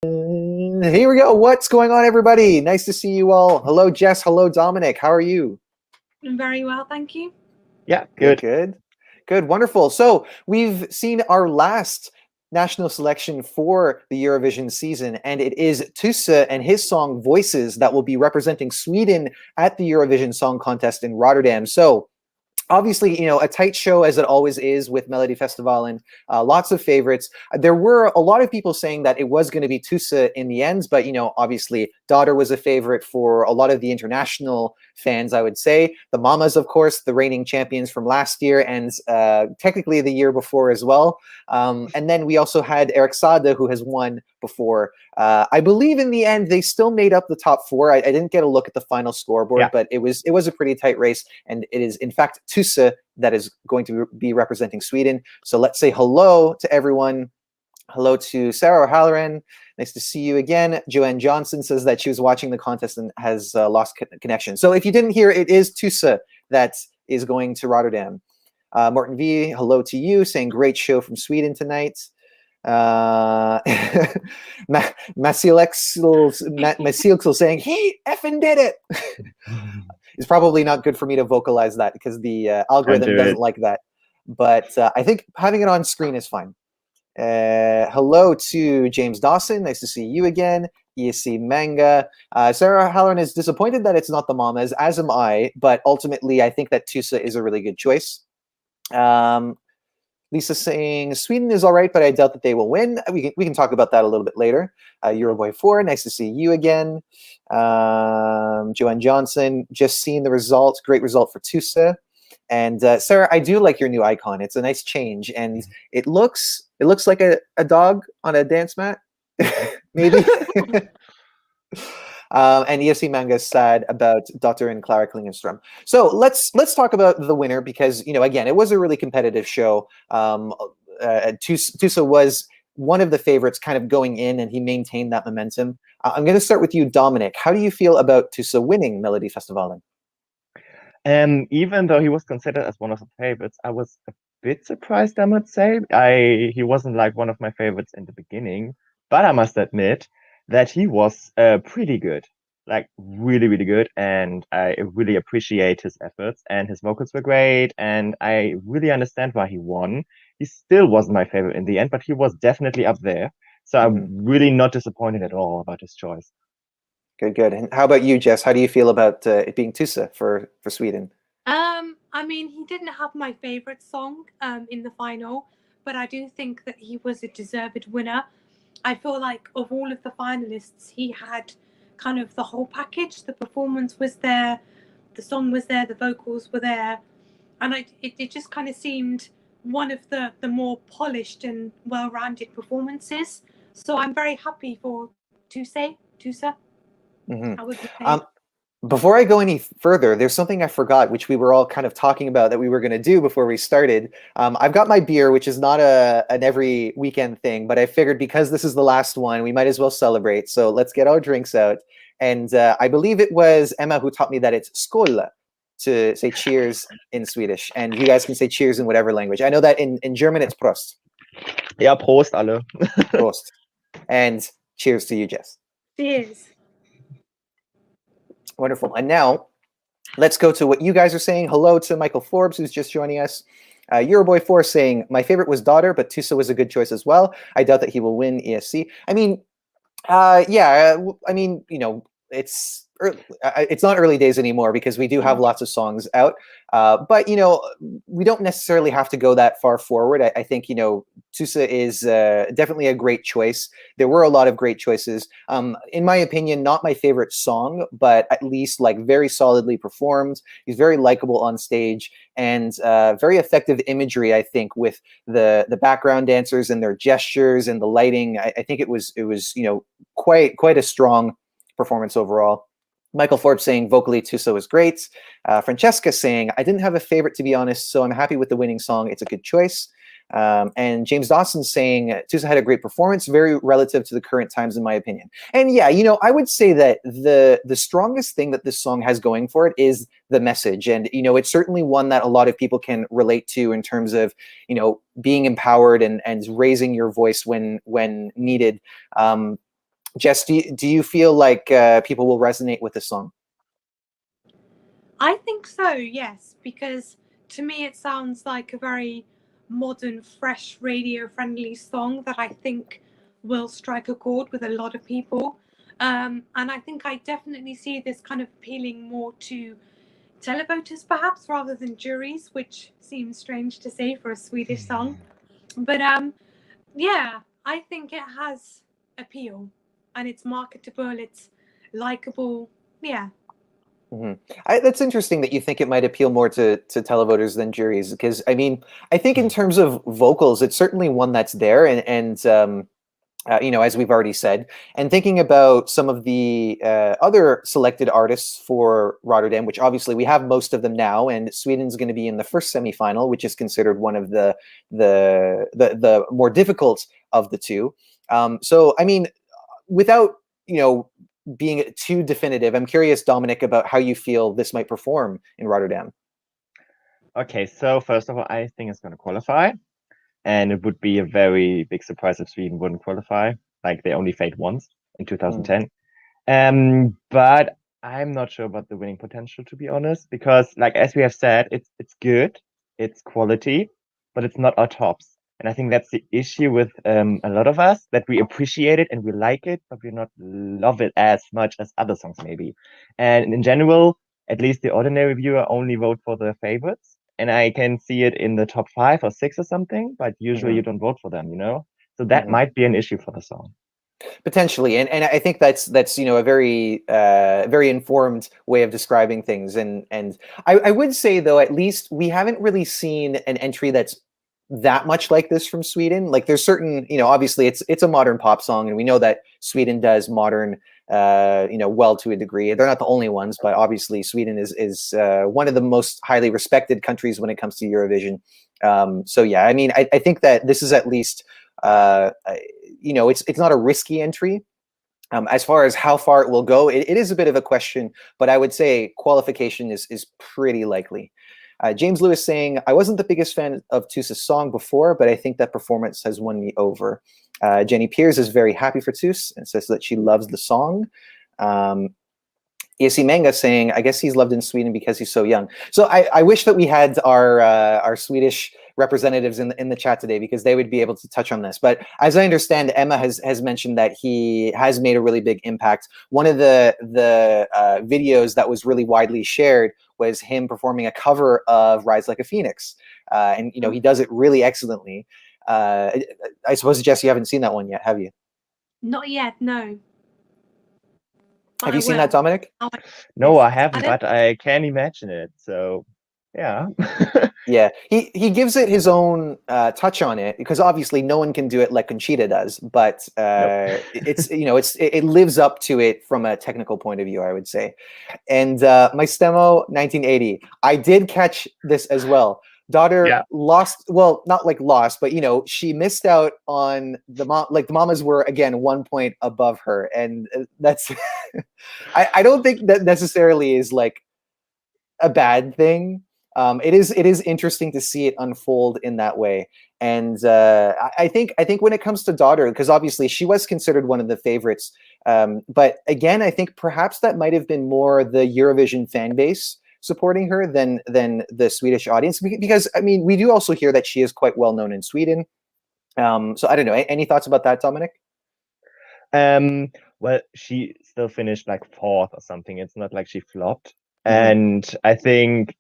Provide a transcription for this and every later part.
Here we go. What's going on, everybody? Nice to see you all. Hello, Jess. Hello, Dominic. How are you? I'm very well, thank you. Yeah, Good, good. good. Good, wonderful. So we've seen our last national selection for the Eurovision season, and it is TUSSE and his song Voices that will be representing Sweden at the Eurovision Song Contest in Rotterdam. So obviously, a tight show as it always is with Melodifestivalen. Lots of favorites. There were a lot of people saying that it was going to be TUSSE in the end, but obviously, Daughter was a favorite for a lot of the international fans. I would say the Mamas, of course, the reigning champions from last year and technically the year before as well. And then we also had Eric Sade, who has won before. I believe in the end they still made up the top four. I didn't get a look at the final scoreboard, Yeah. but it was a pretty tight race, and it is in fact TUSSE that is going to be representing Sweden. So let's say hello to everyone. Hello to Sarah O'Halloran. Nice to see you again. Joanne Johnson says that she was watching the contest and has lost connection. So if you didn't hear, it is TUSSE that is going to Rotterdam. Morton V, hello to you, saying great show from Sweden tonight. Masilexel saying he effing did it. It's probably not good for me to vocalize that because the algorithm doesn't like that. But I think having it on screen is fine. Hello to James Dawson. Nice to see you again. ESC Manga. Sarah Halloran is disappointed that it's not the Mamas, as am I. But ultimately, I think that TUSSE is a really good choice. Lisa saying Sweden is all right, but I doubt that they will win. We can talk about that a little bit later. Euroboy4, nice to see you again. Joanne Johnson, just seeing the results. Great result for TUSSE. And Sarah, I do like your new icon. It's a nice change, and it looks like a dog on a dance mat, maybe. And ESC Manga is sad about Dr. and Clara Klingenstrom. So let's talk about the winner because again, it was a really competitive show. TUSSE was one of the favorites, kind of going in, and he maintained that momentum. I'm going to start with you, Dominic. How do you feel about TUSSE winning Melodifestivalen? Even though he was considered as one of the favorites, I was a bit surprised, I must say. He wasn't like one of my favorites in the beginning, but I must admit that he was pretty good, like really, really good, and I really appreciate his efforts, and his vocals were great, and I really understand why he won. He still wasn't my favorite in the end, but he was definitely up there. So I'm really not disappointed at all about his choice. Good, good. And how about you, Jess? How do you feel about it being TUSSE for Sweden? I mean, he didn't have my favorite song in the final, but I do think that he was a deserved winner. I feel like of all of the finalists, he had kind of the whole package. The performance was there, the song was there, the vocals were there, and it just kind of seemed one of the more polished and well-rounded performances. So I'm very happy for TUSSE. I would say. Before I go any further, there's something I forgot, which we were all kind of talking about that we were going to do before we started. I've got my beer, which is not an every weekend thing, but I figured because this is the last one, we might as well celebrate. So let's get our drinks out. And I believe it was Emma who taught me that it's skål to say cheers in Swedish. And you guys can say cheers in whatever language. I know that in German it's Prost. Ja, Prost alle. Prost. And cheers to you, Jess. Cheers. Wonderful. And now let's go to what you guys are saying. Hello to Michael Forbes, who's just joining us. Euroboy4 saying, my favorite was Daughter, but TUSSE was a good choice as well. I doubt that he will win ESC. I mean, yeah, I mean, it's not early days anymore because we do have lots of songs out. But, we don't necessarily have to go that far forward. I think, TUSSE is definitely a great choice. There were a lot of great choices. In my opinion, not my favorite song, but at least like very solidly performed. He's very likable on stage and very effective imagery, I think, with the background dancers and their gestures and the lighting. I think it was quite a strong performance overall. Michael Forbes saying vocally TUSSE was great. Francesca saying, I didn't have a favorite, to be honest, so I'm happy with the winning song. It's a good choice. And James Dawson saying TUSSE had a great performance, very relative to the current times, in my opinion. And yeah, I would say that the strongest thing that this song has going for it is the message. And, it's certainly one that a lot of people can relate to in terms of, being empowered and raising your voice when needed. Jess, do you feel like people will resonate with the song? I think so, yes, because to me it sounds like a very modern, fresh, radio-friendly song that I think will strike a chord with a lot of people. And I think I definitely see this kind of appealing more to televoters, perhaps, rather than juries, which seems strange to say for a Swedish song. But yeah, I think it has appeal, and it's marketable, it's likable. Yeah. That's interesting that you think it might appeal more to televoters than juries, because I mean, I think in terms of vocals, it's certainly one that's there, and you know, as we've already said, and thinking about some of the other selected artists for Rotterdam, which obviously we have most of them now, and Sweden's going to be in the first semifinal, which is considered one of the more difficult of the two. So, I mean, without, you know, being too definitive, I'm curious, Dominic, about how you feel this might perform in Rotterdam. Okay, so first of all, I think it's going to qualify. And it would be a very big surprise if Sweden wouldn't qualify. Like they only failed once in 2010. But I'm not sure about the winning potential, to be honest, because like as we have said, it's good, it's quality, but it's not our tops. And I think that's the issue with a lot of us, that we appreciate it and we like it, but we not love it as much as other songs maybe. And in general, at least the ordinary viewer only vote for their favorites. And I can see it in the top 5 or 6 or something, but usually you don't vote for them, you know? So that might be an issue for the song. Potentially, and I think that's you know, a very very informed way of describing things, and I would say, though, at least we haven't really seen an entry that's that much like this from Sweden. Like there's certain, you know, obviously it's a modern pop song, and we know that Sweden does modern you know, well, to a degree. They're not the only ones, but obviously Sweden is one of the most highly respected countries when it comes to Eurovision. So yeah, I mean, I think that this is at least you know, it's not a risky entry. As far as how far it will go, it is a bit of a question, but I would say qualification is pretty likely. James Lewis saying, I wasn't the biggest fan of TUSSE's song before, but I think that performance has won me over. Jenny Piers is very happy for TUSSE and says that she loves the song. Isi Manga saying, I guess he's loved in Sweden because he's so young. So I wish that we had our Swedish representatives in the chat today, because they would be able to touch on this. But as I understand, Emma has mentioned that he has made a really big impact. One of the videos that was really widely shared was him performing a cover of Rise Like a Phoenix. And, you know, he does it really excellently. I suppose, Jess, you haven't seen that one yet, have you? Not yet, no. Have you seen that, Dominic? No, I haven't, but I can imagine it. So, yeah. Yeah, he gives it his own touch on it, because obviously no one can do it like Conchita does, but it's, you know, it lives up to it from a technical point of view, I would say. And my Stemo 1980, I did catch this as well. Daughter lost, well, not like lost, but you know, she missed out on the mom. Like the mamas were again 1 point above her, and that's I don't think that necessarily is like a bad thing. It is interesting to see it unfold in that way, and I think when it comes to Daughter, because obviously she was considered one of the favorites, but again, I think perhaps that might have been more the Eurovision fan base supporting her than the Swedish audience, because I mean, we do also hear that she is quite well known in Sweden. So I don't know. Any thoughts about that, Dominic? Well, she still finished like 4th or something. It's not like she flopped. And I think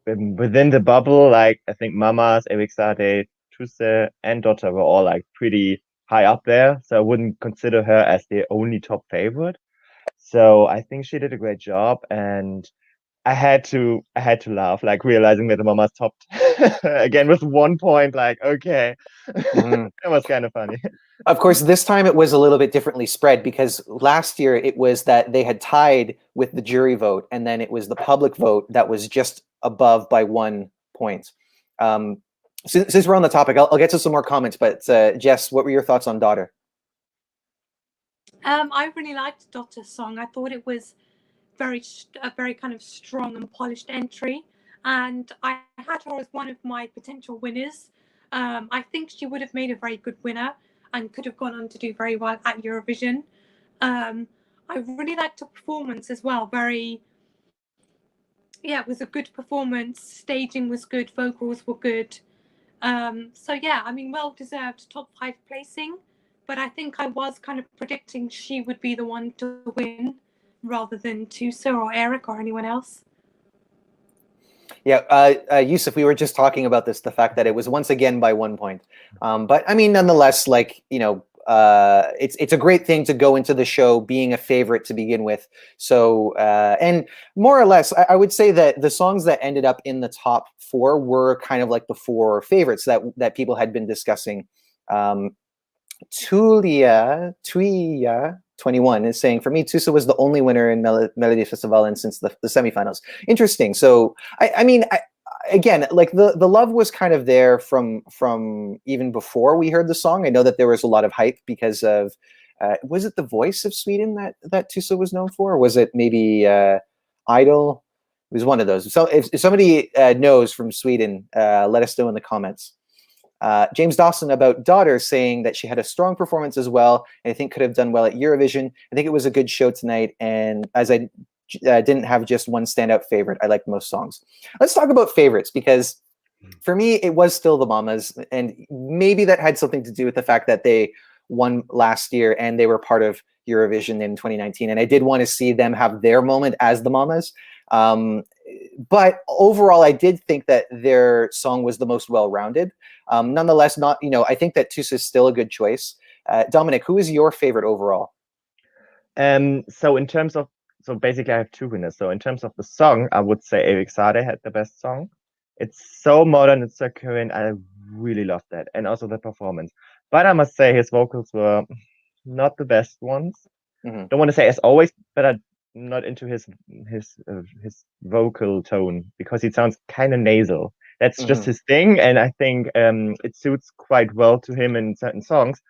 within the bubble, like I think Mamas, Erik Sade, TUSSE, and Dotter were all like pretty high up there. So I wouldn't consider her as the only top favorite. So I think she did a great job, and I had to laugh, like realizing that the Mamas topped again with 1 point. Like, okay, that was kind of funny. Of course, this time it was a little bit differently spread, because last year it was that they had tied with the jury vote, and then it was the public vote that was just above by 1 point. Since we're on the topic, I'll get to some more comments, but Jess, what were your thoughts on Daughter? I really liked Dotter's song. I thought it was a very kind of strong and polished entry, and I had her as one of my potential winners. I think she would have made a very good winner and could have gone on to do very well at Eurovision. I really liked the performance as well. It was a good performance. Staging was good. Vocals were good. So yeah, I mean, well-deserved top 5 placing. But I think I was kind of predicting she would be the one to win rather than TUSSE or Eric or anyone else. Yeah, Yusuf, we were just talking about this, the fact that it was once again by 1 point. But I mean, nonetheless, like, you know, it's a great thing to go into the show being a favorite to begin with. So, and more or less, I would say that the songs that ended up in the top 4 were kind of like the 4 favorites that people had been discussing. Tuya 21 is saying, for me, TUSSE was the only winner in Melodifestivalen since the semifinals. Interesting. So, I mean, again, like the love was kind of there from even before we heard the song. I know that there was a lot of hype because of, was it the voice of Sweden that TUSSE was known for? Or was it maybe Idol? It was one of those. So if somebody knows from Sweden, let us know in the comments. James Dawson about Daughter saying that she had a strong performance as well, and I think could have done well at Eurovision. I think it was a good show tonight, and as I didn't have just one standout favorite, I liked most songs. Let's talk about favorites, because for me, it was still the Mamas, and maybe that had something to do with the fact that they won last year and they were part of Eurovision in 2019, and I did want to see them have their moment as the Mamas. But overall, I did think that their song was the most well-rounded. Nonetheless, I think that TUSSE is still a good choice. Dominic, who is your favorite overall? So basically I have 2 winners. So in terms of the song, I would say Erik Saade had the best song. It's so modern, it's so current. I really love that, and also the performance. But I must say his vocals were not the best ones. Mm-hmm. Don't want to say as always, but I'm not into his vocal tone because he sounds kind of nasal. That's just his thing, and I think it suits quite well to him in certain songs.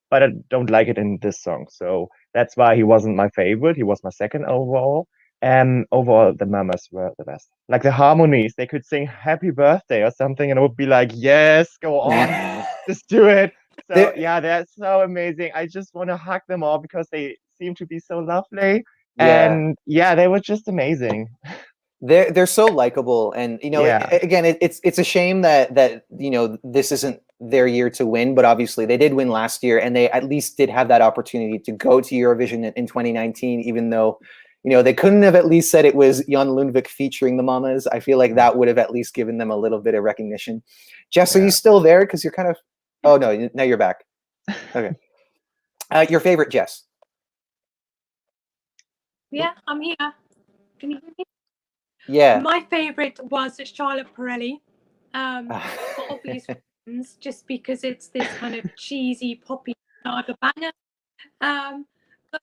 But I don't like it in this song, so that's why he wasn't my favorite. He was my second overall. Overall, the Mamas were the best. Like the harmonies, they could sing "Happy Birthday" or something, and I would be like, "Yes, go on, just do it." So yeah, they're so amazing. I just want to hug them all because they seem to be so lovely, and yeah, they were just amazing. They're so likable, and again, it's a shame that this isn't their year to win, but obviously they did win last year, and they at least did have that opportunity to go to Eurovision in 2019, even though they couldn't have at least said it was Jan Lundvik featuring the Mamas. I feel like that would have at least given them a little bit of recognition. Jess, are you still there? Because you're kind of, oh no, now you're back. Okay. Your favorite, Jess? Yeah, I'm here. Can you hear me? Yeah. My favorite was Charlotte Perrelli, for obvious reasons, just because it's this kind of cheesy poppy starter banger. But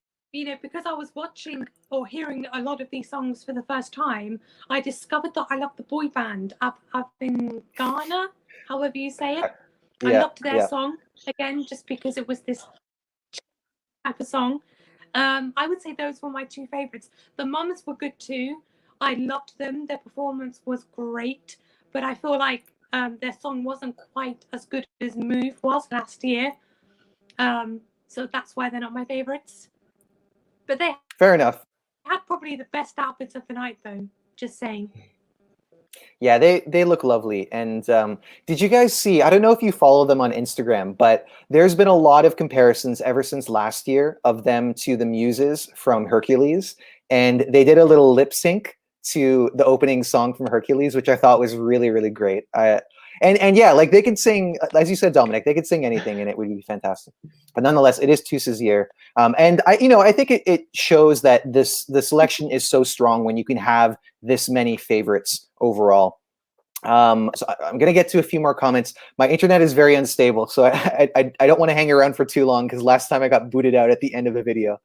because I was watching or hearing a lot of these songs for the first time, I discovered that I love the boy band up in Ghana, however you say it. I loved their song again, just because it was this type of song. I would say those were my 2 favorites. The Mamas were good too. I loved them. Their performance was great, but I feel like their song wasn't quite as good as Move was last year. So that's why they're not my favorites. But they fair enough. Had probably the best outfits of the night, though. Just saying. Yeah, they look lovely. And did you guys see, I don't know if you follow them on Instagram, but there's been a lot of comparisons ever since last year of them to the Muses from Hercules. And they did a little lip sync to the opening song from Hercules, which I thought was really, really great. And yeah, like they could sing, as you said, Dominic, they could sing anything and it would be fantastic. But nonetheless, it is TUSSE's year. And I think it shows that the selection is so strong when you can have this many favorites overall. So I'm going to get to a few more comments. My internet is very unstable, so I don't want to hang around for too long because last time I got booted out at the end of a video.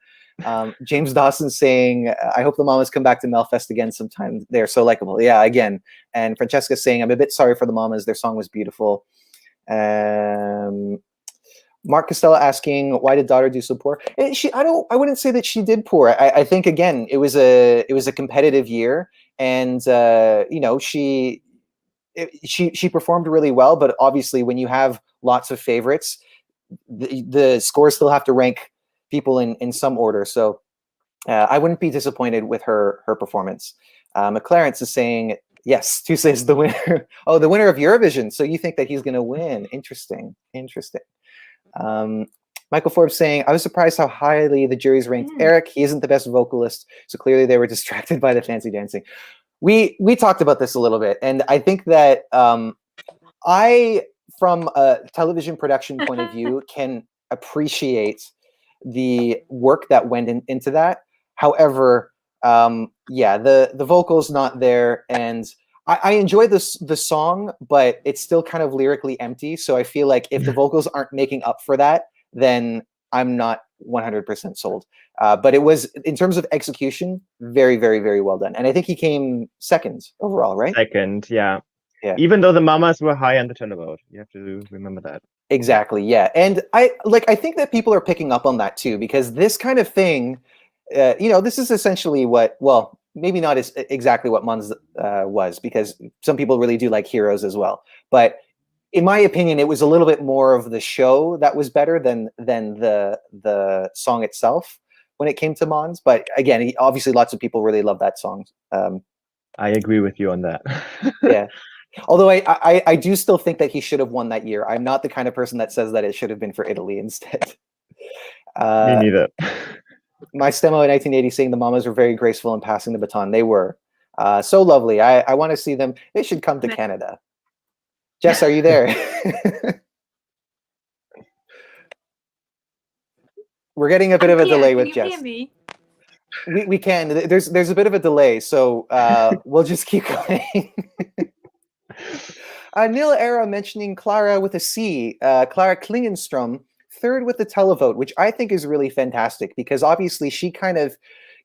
James Dawson saying, I hope the Mamas come back to Melfest again sometime. They're so likable. Yeah, again. And Francesca saying, I'm a bit sorry for the Mamas. Their song was beautiful. Mark Costello asking, why did Daughter do so poor? I wouldn't say that she did poor. I think again, it was a competitive year, and she performed really well. But obviously, when you have lots of favorites, the scores still have to rank people in some order. So I wouldn't be disappointed with her performance. McClarence is saying, yes, TUSSE is the winner. Oh, the winner of Eurovision. So you think that he's going to win? Interesting. Michael Forbes saying, I was surprised how highly the jury's ranked Eric. He isn't the best vocalist, so clearly they were distracted by the fancy dancing. We talked about this a little bit, and I think that I, from a television production point of view, can appreciate the work that went into that. However, yeah, the vocals not there, and I enjoy the song, but it's still kind of lyrically empty. So I feel like if the vocals aren't making up for that, then I'm not 100% sold. But it was, in terms of execution, very, very, very well done. And I think he came second overall, right? Second, yeah. Yeah. Even though the mamas were high on the televote, you have to remember that. Exactly, yeah. And I think that people are picking up on that too, because this kind of thing, this is essentially what, well, maybe not as exactly what Mons was, because some people really do like Heroes as well. But in my opinion, it was a little bit more of the show that was better than the song itself when it came to Mons. But again, obviously lots of people really love that song. I agree with you on that. Yeah. Although I do still think that he should have won that year. I'm not the kind of person that says that it should have been for Italy instead. Me neither. My Stemo in 1980 saying the Mamas were very graceful in passing the baton. They were so lovely. I want to see them. They should come to Canada. Jess, are you there? We're getting a bit of a delay with Jess. Can you hear me? We can. There's a bit of a delay, so we'll just keep going. Neil Era mentioning Clara with a C, Clara Klingenstrom, third with the televote, which I think is really fantastic, because obviously she kind of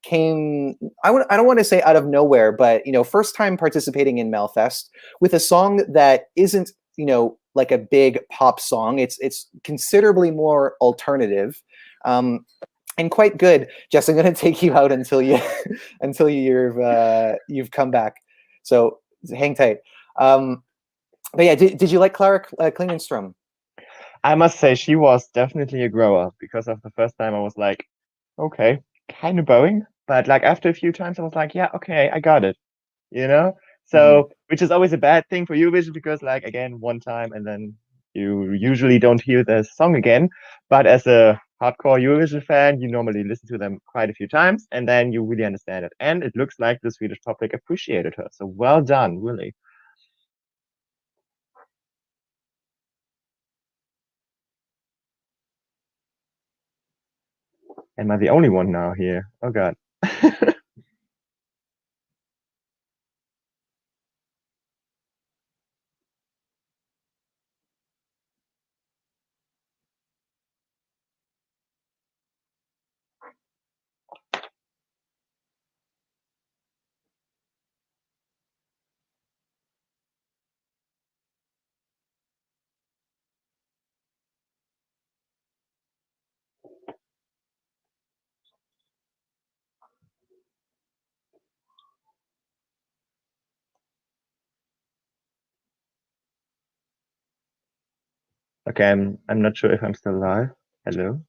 came, I don't want to say out of nowhere, but first time participating in Melfest with a song that isn't like a big pop song. It's considerably more alternative, and quite good. Jess, I'm going to take you out until you've come back. So hang tight. But yeah, did you like Clara Klingenstrom? I must say she was definitely a grower, because of the first time I was like, okay, kind of boring, but like after a few times I was like, yeah, okay, I got it, So, which is always a bad thing for Eurovision, because like, again, one time and then you usually don't hear the song again. But as a hardcore Eurovision fan, you normally listen to them quite a few times and then you really understand it. And it looks like the Swedish public appreciated her. So well done, really. Am I the only one now here? Oh God. Okay, I'm not sure if I'm still live. Hello.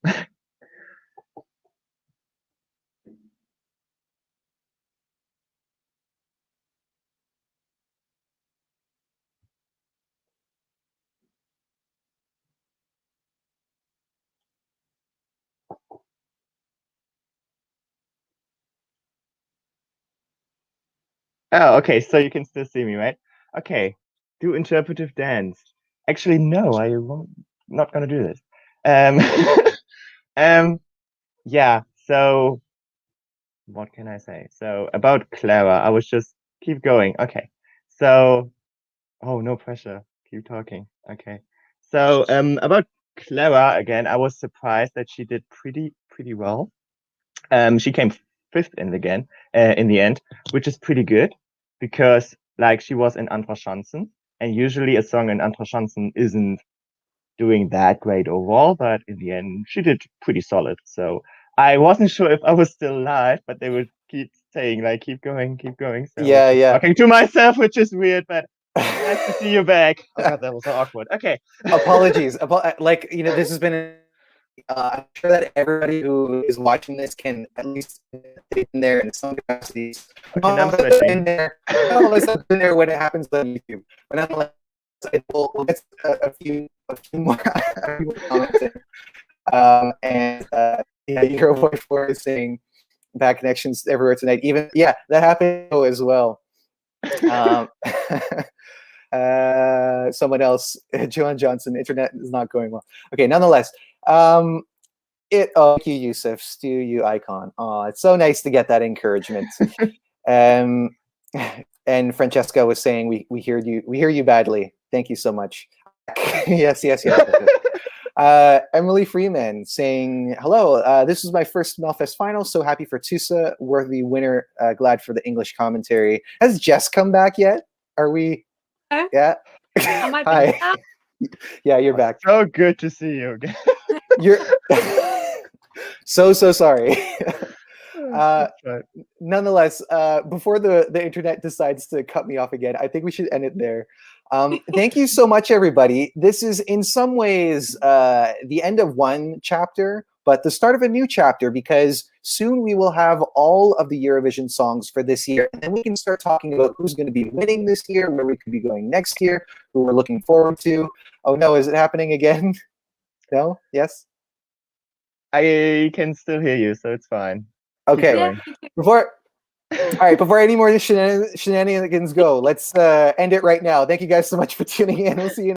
Oh, okay, so you can still see me, right? Okay, do interpretive dance. Actually, no, I won't, not gonna do this. Yeah, so what can I say? So about Clara, I was just keep going. Okay, so, oh, no pressure, keep talking. Okay, so about Clara again, I was surprised that she did pretty well. She came fifth in the end, which is pretty good, because like she was in Andra Chansen, and usually a song in Andra Chansen isn't doing that great overall, but in the end she did pretty solid. So I wasn't sure if I was still live, but they would keep saying like keep going. So Yeah. talking to myself, which is weird, but nice to see you back. Oh God, that was so awkward. Okay. Apologies. This has been I'm sure that everybody who is watching this can at least sit in there in some capacities. Okay, now I'm sweating. In there. No, let's not in there when it happens on YouTube. But nonetheless, we'll get a few more comments in. And yeah, Eurovoxx 4 is saying bad connections everywhere tonight. Even that happened as well. Someone else, Joan Johnson, internet is not going well. Okay, nonetheless, thank you, Yusuf, Stu, you icon. Oh, it's so nice to get that encouragement. And Francesca was saying we hear you badly. Thank you so much. yes. Emily Freeman saying, hello, this is my first Melfest final, so happy for TUSSE, worthy winner, glad for the English commentary. Has Jess come back yet? Are we? Huh? Yeah. Am I Hi. back now? Yeah, you're back. So good to see you again. You're so sorry. That's right. Nonetheless, before the internet decides to cut me off again, I think we should end it there. Thank you so much, everybody. This is in some ways the end of one chapter, but the start of a new chapter, because soon we will have all of the Eurovision songs for this year, and then we can start talking about who's going to be winning this year, where we could be going next year, who we're looking forward to. Oh no, is it happening again? No? Yes? I can still hear you, so it's fine. Okay. Yeah, Before any more shenanigans go, let's end it right now. Thank you guys so much for tuning in. We'll see you